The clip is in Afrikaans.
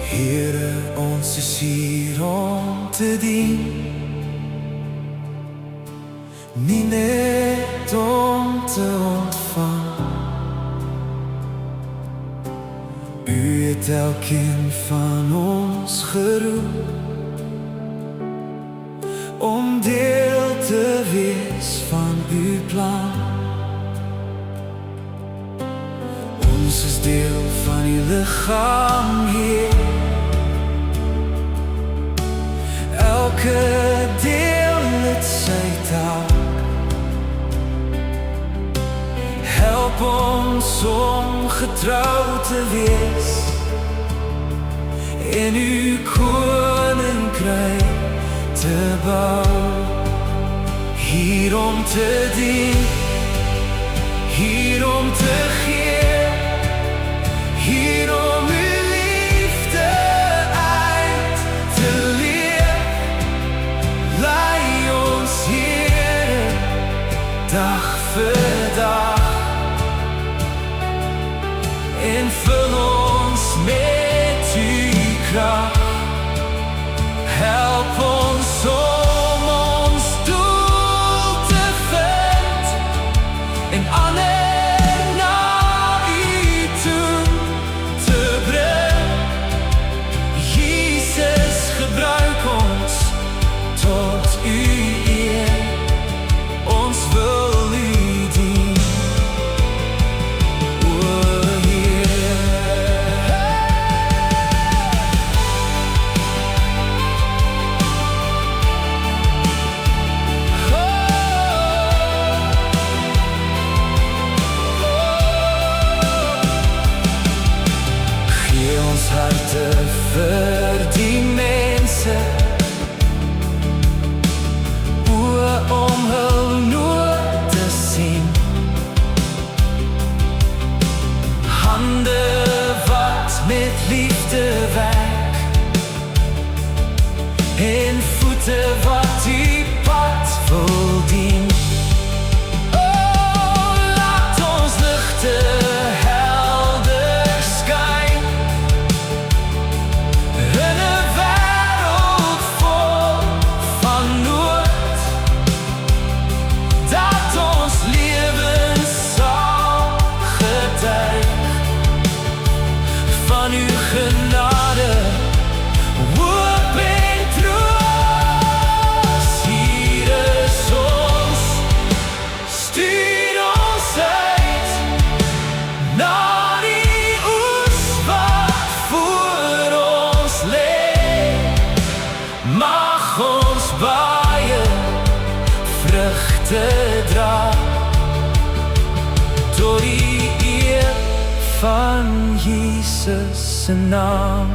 Here, ons is hier om te dien, nie net om te ontvang. U het elkeen van ons geroep om deel te wees van uw plan. Ons is deel van uw lichaam, Heer. Elke deel het sy taak. Help ons om getrouw te wees in uw koninkrijk te bouwen. Hier om te dien, hier om te geven, hier om uw liefde uit te leven. Lei ons, Heer, dag voor dag, en vul ons met uw kracht. Help ons om ons doel te vinden en ander naar u toe te brengen. Jezus, gebruik ons tot uw eer. Ons wil u dienen. Harte vir die mense, oë om hul nood te sien, hande wat met liefde werk, en voete wat die pad wil dien. Laat ons lichte van uw genade, hoop en troost. Hier is ons, stuur ons uit naar die oes wat voor ons leeft. Mag ons baie vruchte dra, door die eer van Jesus' naam.